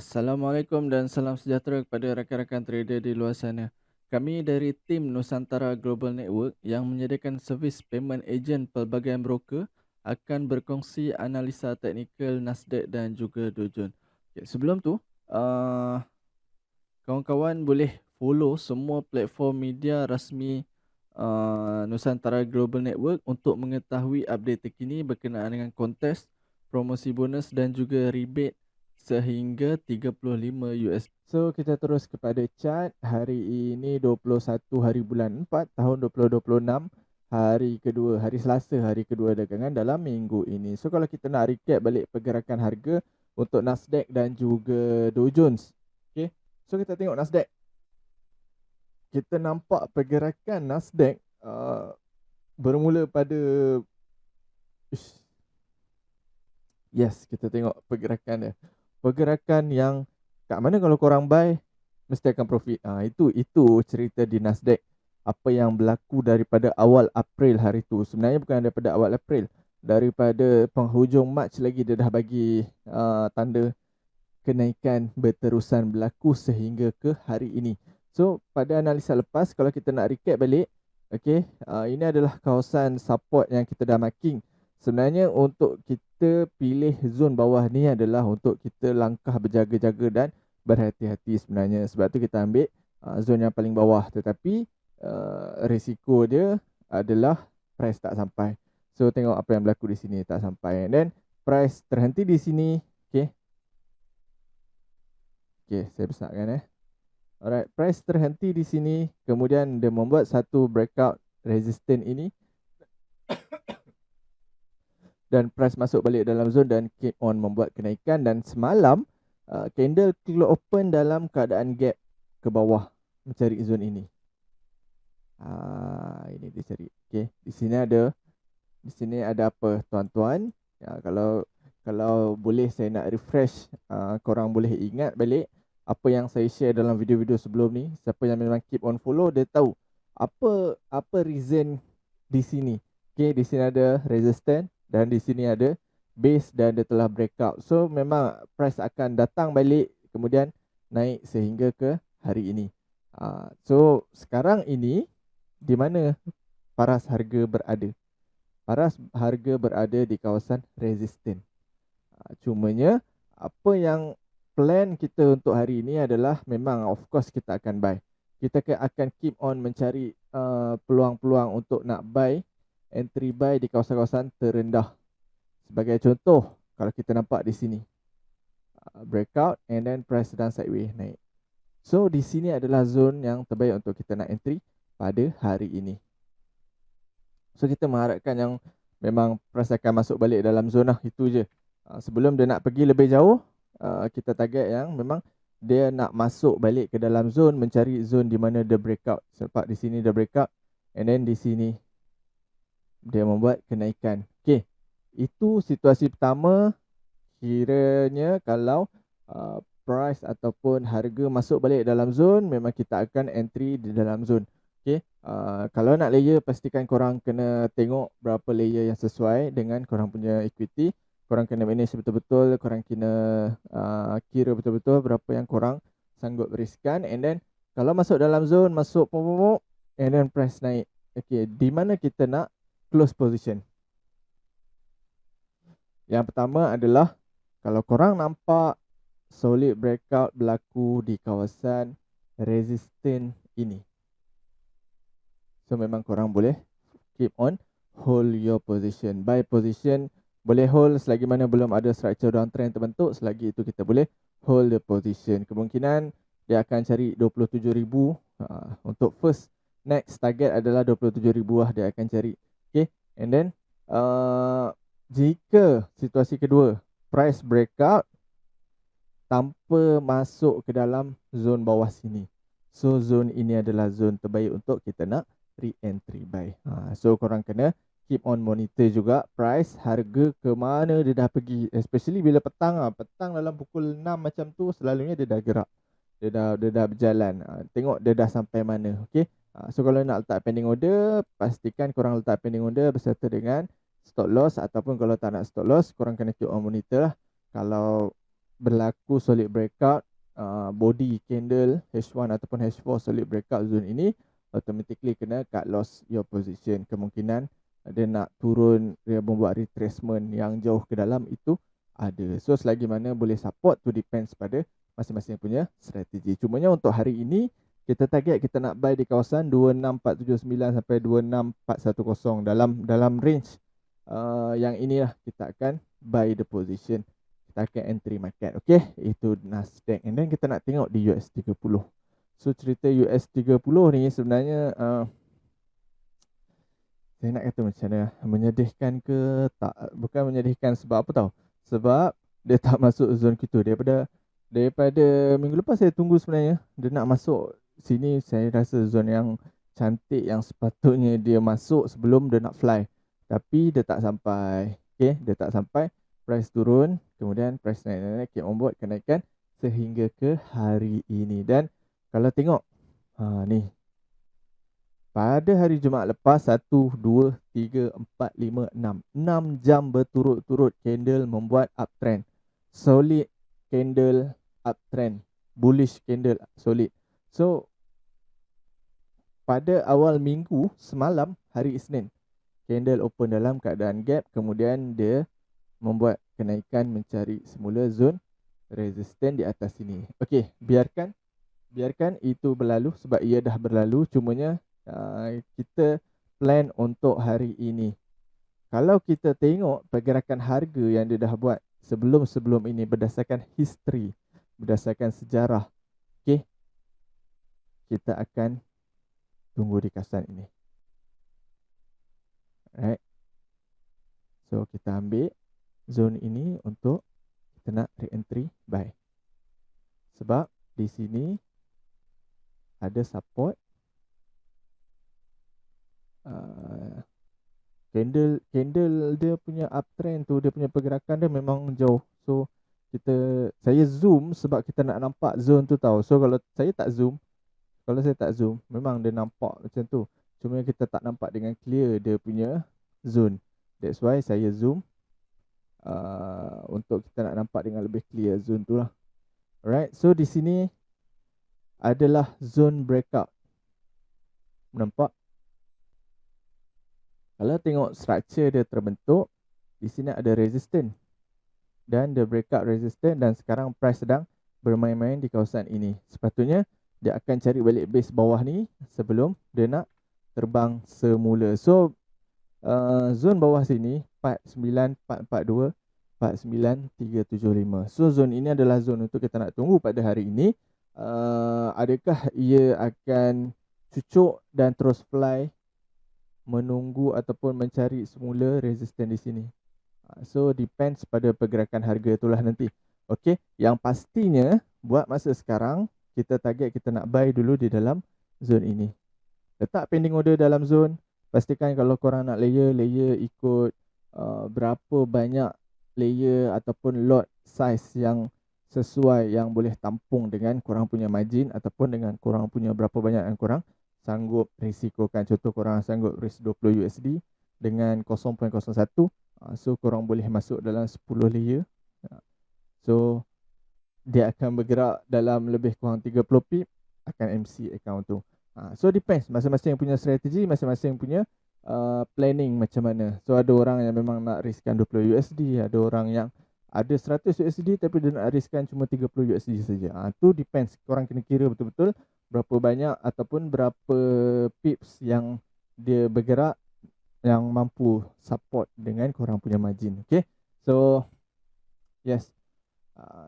Assalamualaikum dan salam sejahtera kepada rakan-rakan trader di luar sana. Kami dari tim Nusantara Global Network yang menyediakan servis payment agent pelbagai broker akan berkongsi analisa teknikal Nasdaq dan juga Dow Jones. Okay, sebelum tu, kawan-kawan boleh follow semua platform media rasmi Nusantara Global Network untuk mengetahui update terkini berkenaan dengan kontes, promosi bonus dan juga rebate sehingga 35 US. So kita terus kepada chart hari ini 21 hari bulan 4 tahun 2026, hari kedua, hari Selasa, hari kedua dagangan dalam minggu ini. So kalau kita nak recap balik pergerakan harga untuk Nasdaq dan juga Dow Jones. Okay. So kita tengok Nasdaq. Kita nampak pergerakan Nasdaq bermula pada yes, kita tengok pergerakan dia. Pergerakan yang kat mana kalau korang buy mesti akan profit. Itu cerita di Nasdaq. Apa yang berlaku daripada awal April hari tu. Sebenarnya bukan daripada awal April, daripada penghujung Mac lagi dia dah bagi tanda kenaikan berterusan berlaku sehingga ke hari ini. So pada analisa lepas, kalau kita nak recap balik, okay, ini adalah kawasan support yang kita dah marking. Sebenarnya untuk kita pilih zon bawah ni adalah untuk kita langkah berjaga-jaga dan berhati-hati sebenarnya. Sebab tu kita ambil zon yang paling bawah. Tetapi risiko dia adalah price tak sampai. So tengok apa yang berlaku di sini, tak sampai. And then price terhenti di sini. Okay. Okay, saya besarkan Alright, price terhenti di sini. Kemudian dia membuat satu breakout resistance ini. Dan price masuk balik dalam zone dan keep on membuat kenaikan. Dan semalam candle close open dalam keadaan gap ke bawah mencari zone ini. Ini dia cari. Okay, di sini ada apa tuan-tuan? Ya, kalau boleh saya nak refresh, korang boleh ingat balik apa yang saya share dalam video-video sebelum ni. Siapa yang memang keep on follow dia tahu apa reason di sini. Okay, di sini ada resistance dan di sini ada base dan dia telah breakout. So memang price akan datang balik kemudian naik sehingga ke hari ini. So sekarang ini di mana paras harga berada? Paras harga berada di kawasan resistance. Cumanya apa yang plan kita untuk hari ini adalah memang of course kita akan buy. Kita akan keep on mencari peluang-peluang untuk nak buy, entry buy di kawasan-kawasan terendah. Sebagai contoh, kalau kita nampak di sini breakout and then price sedang sideways naik. So di sini adalah zone yang terbaik untuk kita nak entry pada hari ini. So kita mengharapkan yang memang price akan masuk balik dalam zona itu je. Sebelum dia nak pergi lebih jauh, kita target yang memang dia nak masuk balik ke dalam zone, mencari zone di mana dia breakout. Sebab di sini dia breakout and then di sini dia membuat kenaikan. Okay, itu situasi pertama. Kiranya kalau price ataupun harga masuk balik dalam zone, memang kita akan entry di dalam zone. Okay, kalau nak layer, pastikan korang kena tengok berapa layer yang sesuai dengan korang punya equity. Korang kena manage betul-betul, korang kena kira betul-betul berapa yang korang sanggup riskan. And then kalau masuk dalam zone, masuk and then price naik. Okay, di mana kita nak close position? Yang pertama adalah kalau korang nampak solid breakout berlaku di kawasan resistance ini. So memang korang boleh keep on hold your position. Buy position boleh hold selagi mana belum ada structure downtrend terbentuk. Selagi itu kita boleh hold the position. Kemungkinan dia akan cari 27,000. Untuk first next target adalah 27,000 lah dia akan cari. Okay, and then jika situasi kedua price breakout tanpa masuk ke dalam zone bawah sini, so zone ini adalah zone terbaik untuk kita nak re-entry buy. So korang kena keep on monitor juga price, harga ke mana dia dah pergi. Especially bila petang petang dalam pukul 6 macam tu, selalunya dia dah gerak. Dia dah berjalan. Tengok dia dah sampai mana. Okay, so kalau nak letak pending order, pastikan korang letak pending order berserta dengan stop loss. Ataupun kalau tak nak stop loss, korang kena keep on monitor lah. Kalau berlaku solid breakout, body candle H1 ataupun H4 solid breakout zone ini, automatically kena cut loss your position. Kemungkinan dia nak turun, dia membuat retracement yang jauh ke dalam, itu ada. So selagi mana boleh support tu depends pada masing-masing punya strategi. Cumanya untuk hari ini kita target kita nak buy di kawasan 26479 sampai 26410, dalam range yang inilah kita akan buy the position, kita akan entry market. Okay, itu Nasdaq. And then kita nak tengok di US 30. So cerita US 30 ni sebenarnya saya nak kata macam mana, menyedihkan ke tak? Bukan menyedihkan sebab apa tahu? Sebab dia tak masuk zone kita. Daripada minggu lepas saya tunggu sebenarnya dia nak masuk sini. Saya rasa zone yang cantik, yang sepatutnya dia masuk sebelum dia nak fly, tapi dia tak sampai. Okay, dia tak sampai. Price turun, kemudian price naik, membuat kenaikan sehingga ke hari ini. Dan kalau tengok ni, pada hari Jumaat lepas 1, 2, 3, 4, 5, 6 jam berturut-turut candle membuat uptrend. Solid candle uptrend, bullish candle solid. So pada awal minggu semalam, hari Isnin, candle open dalam keadaan gap, kemudian dia membuat kenaikan mencari semula zone resisten di atas sini. Okey, biarkan itu berlalu sebab ia dah berlalu. Cumanya kita plan untuk hari ini. Kalau kita tengok pergerakan harga yang dia dah buat sebelum ini berdasarkan history, berdasarkan sejarah, okay, kita akan tunggu di kawasan ini. Alright. So kita ambil zone ini untuk kita nak re-entry buy. Sebab di sini ada support. Candle dia punya uptrend tu, dia punya pergerakan dia memang jauh. So saya zoom sebab kita nak nampak zone tu tahu. So kalau saya tak zoom memang dia nampak macam tu. Cuma kita tak nampak dengan clear dia punya zone. That's why saya zoom untuk kita nak nampak dengan lebih clear zone tu lah. Alright, so di sini adalah zone breakout. Nampak? Kalau tengok structure dia terbentuk, di sini ada resistance dan the breakout resistance, dan sekarang price sedang bermain-main di kawasan ini. Sepatutnya dia akan cari balik base bawah ni sebelum dia nak terbang semula. So zone bawah sini 49442, 49375. So zone ini adalah zone untuk kita nak tunggu pada hari ini. Adakah ia akan cucuk dan terus fly, menunggu ataupun mencari semula resisten di sini. So depends pada pergerakan harga itulah nanti. Okey, yang pastinya buat masa sekarang kita target kita nak buy dulu di dalam zone ini. Letak pending order dalam zone. Pastikan kalau korang nak layer ikut berapa banyak layer ataupun lot size yang sesuai, yang boleh tampung dengan korang punya margin ataupun dengan korang punya berapa banyak yang korang sanggup risikokan. Contoh korang sanggup risk 20 USD dengan 0.01, so korang boleh masuk dalam 10 layer. So dia akan bergerak dalam lebih kurang 30 pip, akan MC account tu. So depends, masing-masing punya strategi, masing-masing punya planning macam mana. So ada orang yang memang nak riskan 20 USD, ada orang yang ada 100 USD tapi dia nak riskan cuma 30 USD saja. Tu depends, korang kena kira betul-betul berapa banyak ataupun berapa pips yang dia bergerak yang mampu support dengan korang punya margin. Okay, so yes,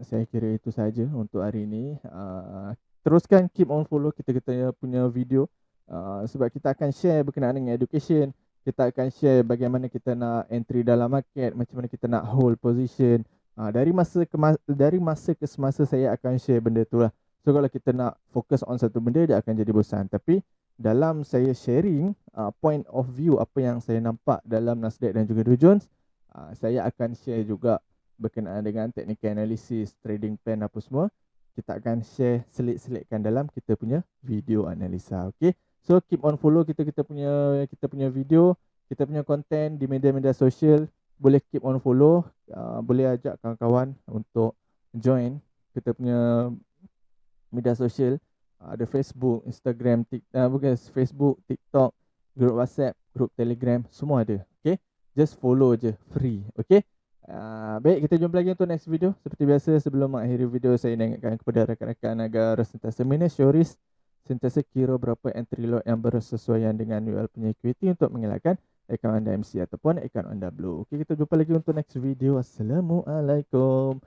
saya kira itu saja untuk hari ini. Teruskan keep on follow kita punya video, sebab kita akan share berkenaan dengan education. Kita akan share bagaimana kita nak entry dalam market, macam mana kita nak hold position. Dari masa ke semasa saya akan share benda tu lah. So kalau kita nak fokus on satu benda, dia akan jadi bosan. Tapi dalam saya sharing point of view apa yang saya nampak dalam Nasdaq dan juga Dow Jones, saya akan share juga berkenaan dengan technical analysis, trading plan apa semua. Kita akan share selit-selitkan dalam kita punya video analisa. Okay, so keep on follow kita punya video, kita punya content di media-media sosial. Boleh keep on follow, boleh ajak kawan-kawan untuk join kita punya media sosial. Ada Facebook, Instagram, bukan Facebook, TikTok, grup WhatsApp, grup Telegram, semua ada. Okay, just follow je, free. Okay, baik, kita jumpa lagi untuk next video. Seperti biasa, sebelum mengakhiri video, saya nak ingatkan kepada rakan-rakan agar sentiasa manage your risk, sentiasa kira berapa entry lot yang bersesuaian dengan UL punya equity untuk mengelakkan akaun anda MC ataupun akaun anda blue. Okay, kita jumpa lagi untuk next video. Assalamualaikum